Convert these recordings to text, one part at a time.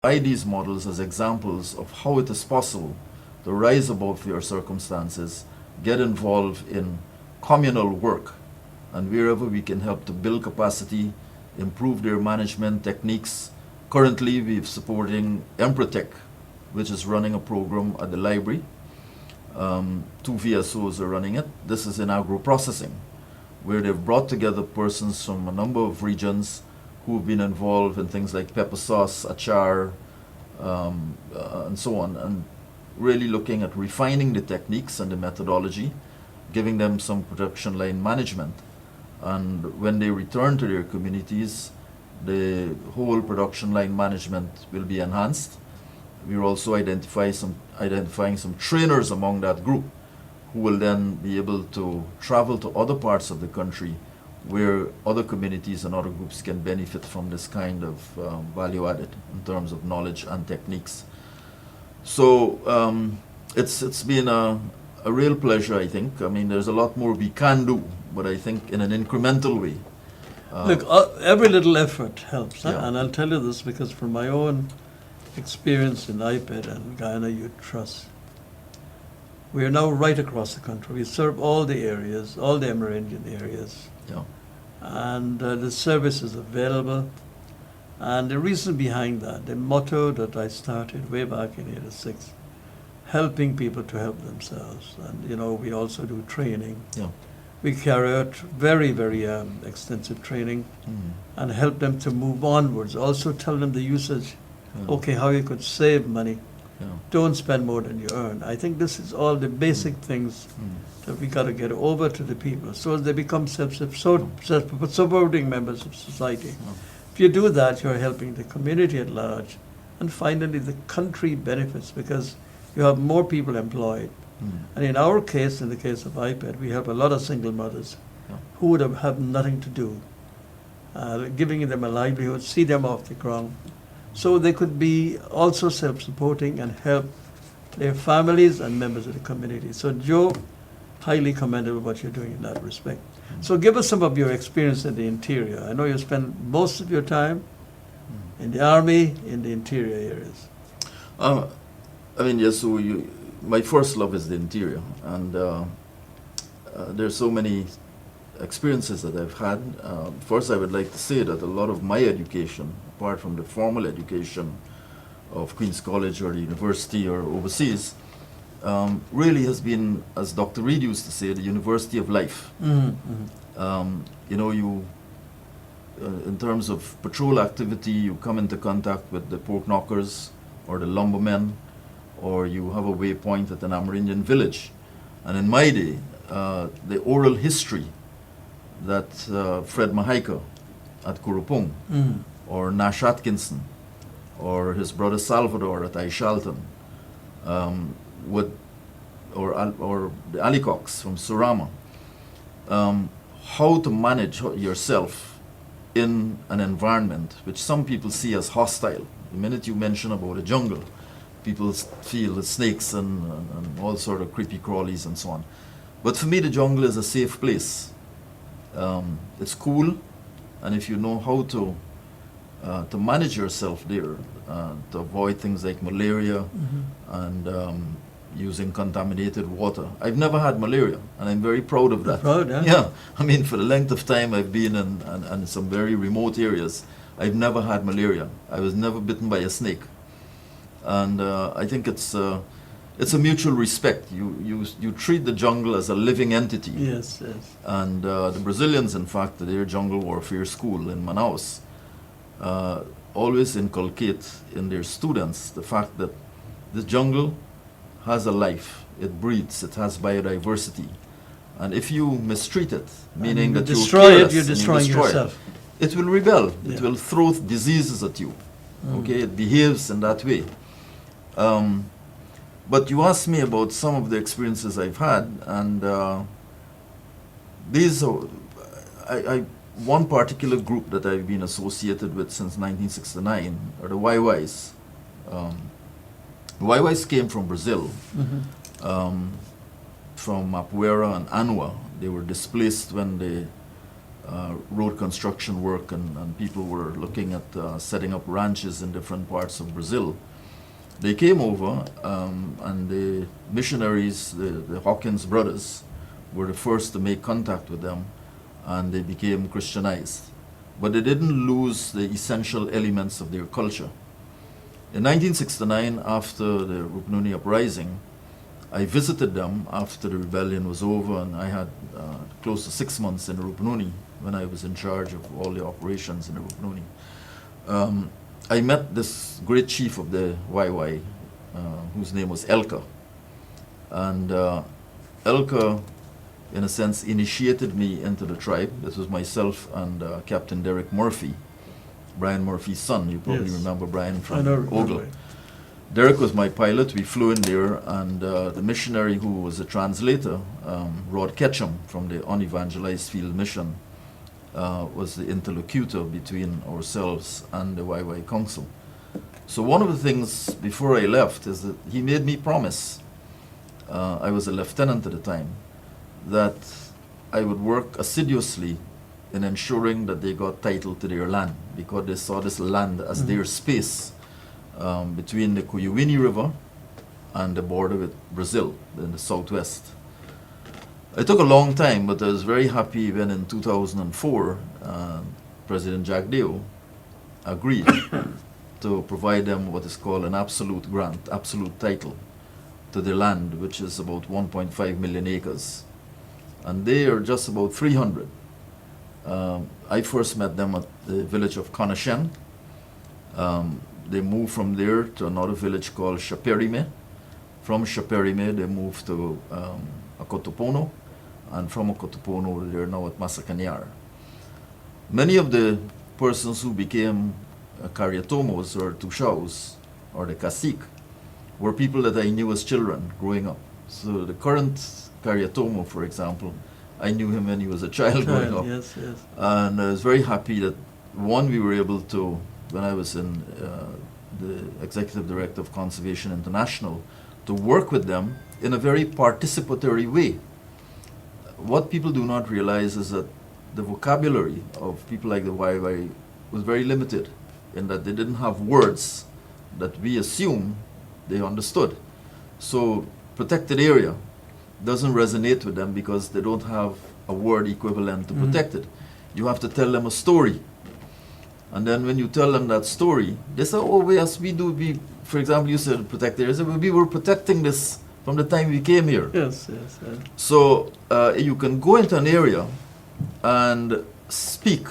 By these models as examples of how it is possible to rise above your circumstances, get involved in communal work, and wherever we can help to build capacity, improve their management techniques. Currently, we're supporting Emprotech, which is running a program at the library. Two VSOs are running it. This is in agro-processing, where they've brought together persons from a number of regions who've been involved in things like pepper sauce, achar, and so on, and really looking at refining the techniques and the methodology, giving them some production line management. And when they return to their communities, the whole production line management will be enhanced. We're also identifying some trainers among that group who will then be able to travel to other parts of the country where other communities and other groups can benefit from this kind of value added in terms of knowledge and techniques. So it's been a real pleasure, I think. I mean, there's a lot more we can do, but I think in an incremental way. Look, every little effort helps, Yeah. and I'll tell you this because from my own experience in IPED and Guyana Youth Trust, we are now right across the country. We serve all the areas, all the Amerindian areas, Yeah. and the service is available. And the reason behind that, the motto that I started way back in '86, helping people to help themselves. And, you know, we also do training. Yeah. We carry out very, very extensive training and help them to move onwards. Also tell them the usage, okay, how you could save money. Yeah. Don't spend more than you earn. I think this is all the basic things that we got to get over to the people so they become self-supporting members of society. If you do that, you're helping the community at large. And finally, the country benefits because you have more people employed. And in our case, in the case of IPED, we have a lot of single mothers who would have nothing to do, giving them a livelihood, see them off the ground. So they could be also self-supporting and help their families and members of the community. So Joe, highly commendable what you're doing in that respect. So give us some of your experience in the interior. I know you spend most of your time in the army, in the interior areas. I mean, yes, so my first love is the interior, and there's so many experiences that I've had. First, I would like to say that a lot of my education, apart from the formal education of Queen's College or the university or overseas, really has been, as Dr. Reed used to say, the university of life. You know, in terms of patrol activity, you come into contact with the pork knockers or the lumbermen, or you have a waypoint at an Amerindian village. And in my day, the oral history that Fred Mahaika at Kurupung, or Nash Atkinson, or his brother Salvador at Aishalton, or the Alicox from Surama, how to manage yourself in an environment which some people see as hostile. The minute you mention about a jungle, people feel the snakes and all sort of creepy crawlies and so on. But for me, the jungle is a safe place. It's cool, and if you know how to manage yourself there, to avoid things like malaria and using contaminated water. I've never had malaria, and I'm very proud of that. Proud, yeah? Yeah, I mean, for the length of time I've been in some very remote areas, I've never had malaria. I was never bitten by a snake. And I think it's a mutual respect. You treat the jungle as a living entity. Yes, yes. And the Brazilians, in fact, their jungle warfare school in Manaus, always inculcate in their students the fact that the jungle has a life. It breathes. It has biodiversity. And if you mistreat it, meaning that you destroy it, you're destroying yourself. It will rebel. Yeah. It will throw diseases at you. Okay, it behaves in that way. But you asked me about some of the experiences I've had, and these are, one particular group that I've been associated with since 1969 are the YYs. The YYs came from Brazil, from Apuera and Anua. They were displaced when the road construction work, and people were looking at setting up ranches in different parts of Brazil. They came over, and the missionaries, the Hawkins brothers, were the first to make contact with them, and they became Christianized. But they didn't lose the essential elements of their culture. In 1969, after the Rupununi uprising, I visited them after the rebellion was over, and I had close to 6 months in the Rupununi when I was in charge of all the operations in the Rupununi. I met this great chief of the YY, whose name was Elka. And Elka, in a sense, initiated me into the tribe. This was myself and Captain Derek Murphy, Brian Murphy's son. You probably remember Brian from Ogle. Derek was my pilot. We flew in there, and the missionary who was a translator, Rod Ketchum from the Unevangelized Field Mission, was the interlocutor between ourselves and the YY Council. So one of the things before I left is that he made me promise, I was a lieutenant at the time, that I would work assiduously in ensuring that they got title to their land, because they saw this land as their space between the Cuyuini River and the border with Brazil in the southwest. It took a long time, but I was very happy when in 2004, President Jagdeo agreed to provide them what is called an absolute grant, absolute title to the land, which is about 1.5 million acres. And they are just about 300. I first met them at the village of Conashen. They moved from there to another village called Chaperime. From Chaperime, they moved to Akotopono, and from Akotopono, they're now at Masakanyar. Many of the persons who became Cariatomos or Tushaos or the Cacique were people that I knew as children growing up. So the current Cariatomo, for example, I knew him when he was a child growing up. Yes, yes. And I was very happy that, one, we were able to, when I was in the Executive Director of Conservation International, to work with them in a very participatory way. What people do not realize is that the vocabulary of people like the YY was very limited, in that they didn't have words that we assume they understood. So protected area doesn't resonate with them because they don't have a word equivalent to protected. You have to tell them a story. And then when you tell them that story, they say, oh, yes, we do. For example, you said protected area. We were protecting this from the time we came here. Yes, yes, yes. So you can go into an area and speak,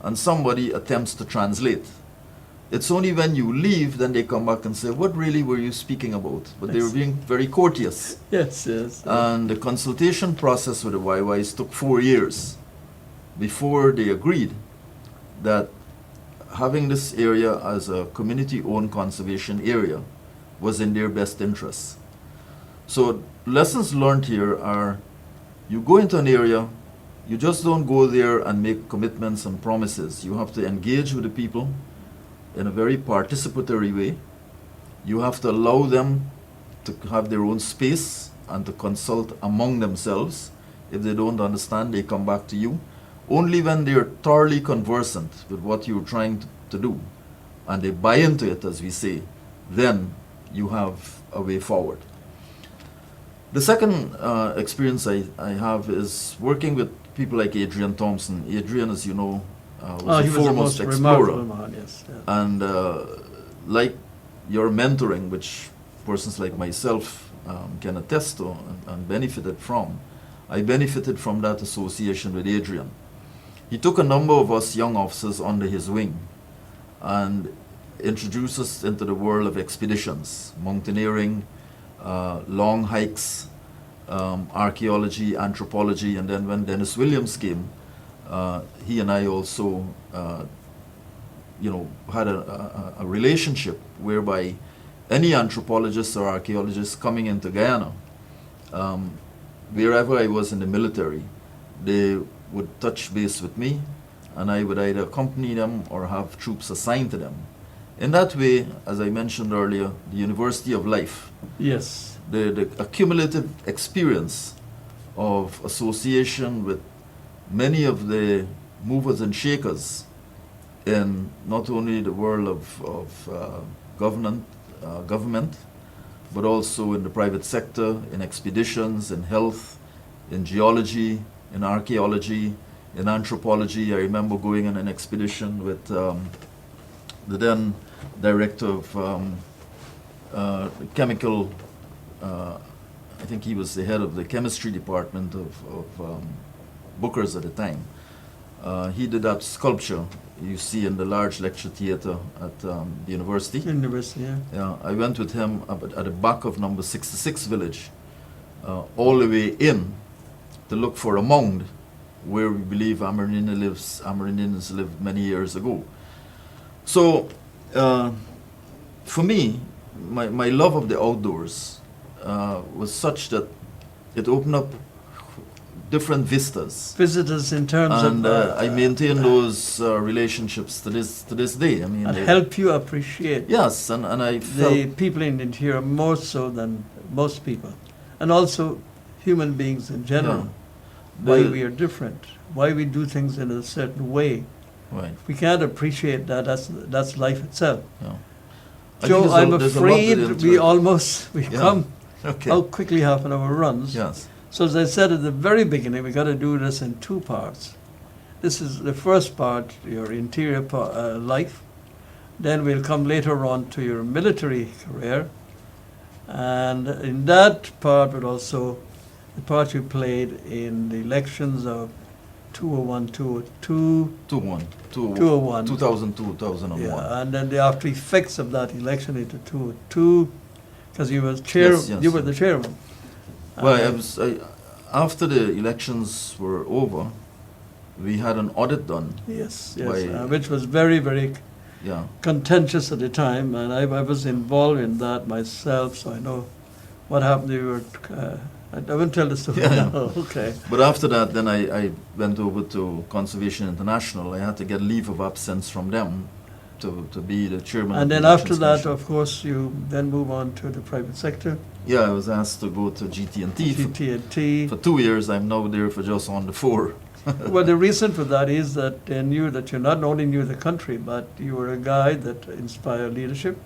and somebody attempts to translate. It's only when you leave, then they come back and say, what really were you speaking about? But they were being very courteous. Yes, yes. And the consultation process with the YYs took 4 years before they agreed that having this area as a community-owned conservation area was in their best interests. So lessons learned here are, you go into an area, you just don't go there and make commitments and promises. You have to engage with the people in a very participatory way. You have to allow them to have their own space and to consult among themselves. If they don't understand, they come back to you. Only when they're thoroughly conversant with what you're trying to do, and they buy into it, as we say, then you have a way forward. The second experience I have is working with people like Adrian Thompson. Adrian, as you know, was the foremost explorer. Man, yes, yes. And like your mentoring, which persons like myself can attest to and benefited from, I benefited from that association with Adrian. He took a number of us young officers under his wing and introduced us into the world of expeditions, mountaineering, long hikes, archaeology, anthropology, and then when Dennis Williams came, he and I also, had a relationship whereby any anthropologist or archaeologist coming into Guyana, wherever I was in the military, they would touch base with me, and I would either accompany them or have troops assigned to them. In that way, as I mentioned earlier, the University of Life, Yes. the accumulative experience of association with many of the movers and shakers in not only the world of government, but also in the private sector, in expeditions, in health, in geology, in archaeology, in anthropology. I remember going on an expedition with the then director of chemical, I think he was the head of the chemistry department of Booker's at the time. He did that sculpture you see in the large lecture theater at the university. University, yeah. Yeah, I went with him up at the back of number 66 village, all the way in to look for a mound where we believe Amerindians lived many years ago. So, for me, my love of the outdoors was such that it opened up different vistas. Visitors in terms And of... I maintain those relationships to this day. I mean, and they help you appreciate yes, and I felt the people in the interior more so than most people. And also human beings in general. Why we are different. Why we do things in a certain way. right. If we can't appreciate that, that's life itself. Yeah. I think Joe, there's I'm there's a lot afraid that we inter- we Yeah. come Okay. how quickly half an hour runs. Yes. So as I said at the very beginning, we got to do this in two parts. This is the first part, your interior life. Then we'll come later on to your military career. And in that part, but also the part you played in the elections of 2001, 2002, 2001. 2002, 2001. Yeah, and then the after effects of that election into 2002, because you was chair, Yes, yes. you were the chairman. Well, And after the elections were over, we had an audit done. yes, by- which was very, very Yeah. contentious at the time, and I was involved in that myself, so I know what happened. You were, I won't tell the story Yeah. now. Okay. But after that, then I went over to Conservation International. I had to get leave of absence from them to be the chairman. And of the then after Elections that, Commission. of course, you then move on to the private sector, Yeah, I was asked to go to GT&T GT&T. for 2 years. I'm now there for just on the 4. Well, the reason for that is that they knew that you not only knew the country, but you were a guy that inspired leadership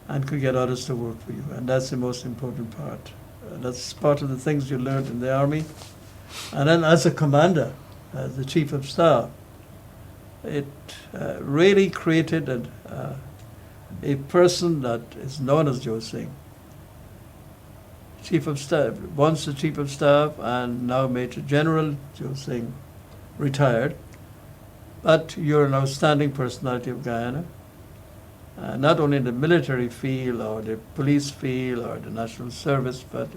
and could get others to work for you. And that's the most important part. That's part of the things you learned in the army. And then as a commander, as the chief of staff, it really created a person that is known as Joe Singh. Chief of Staff, once the Chief of Staff and now Major General Joe Singh, retired. But you're an outstanding personality of Guyana, not only in the military field or the police field or the national service, but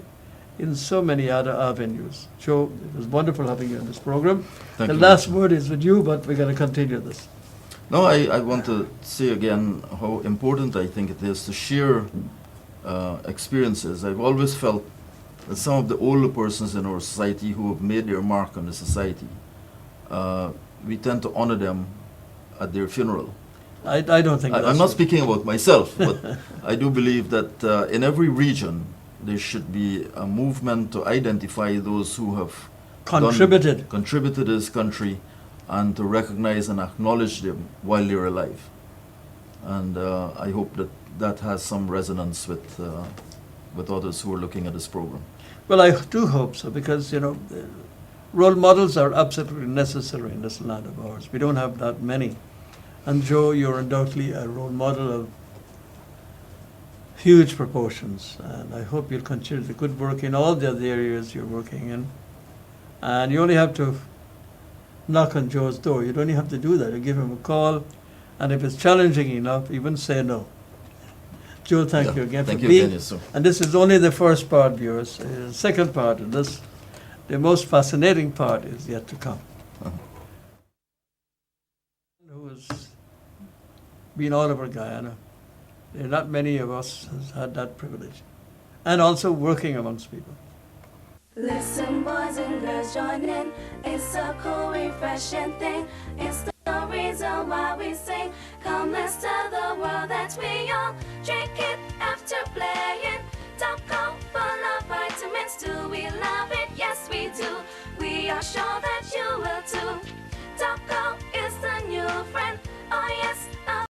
in so many other avenues. Joe, it was wonderful having you on this program. Thank The you. last word is with you, but we're going to continue this. No, I want to say again how important I think it is to share experiences. I've always felt that some of the older persons in our society who have made their mark on the society, we tend to honor them at their funeral. I don't think that's I'm not right. speaking about myself, but I do believe that in every region there should be a movement to identify those who have Contributed. contributed to this country and to recognize and acknowledge them while they're alive. And I hope that that has some resonance with others who are looking at this program. Well, I do hope so, because, role models are absolutely necessary in this land of ours. We don't have that many. And Joe, you're undoubtedly a role model of huge proportions. And I hope you'll continue the good work in all the other areas you're working in. And you only have to knock on Joe's door. You don't even have to do that. You give him a call. And if it's challenging enough, even say no. Joe, thank you again Thank for you being. again, yes, sir. And this is only the first part, viewers. The second part of this, the most fascinating part, is yet to come. Who has been all over Guyana. There are not many of us has had that privilege. And also working amongst people. Listen, boys and girls, join in. It's a cool, refreshing thing. It's the reason why we sing. Come, let's tell the world that we all drink it after playing. Top Coat full of vitamins. Do we love it? Yes, we do. We are sure that you will too.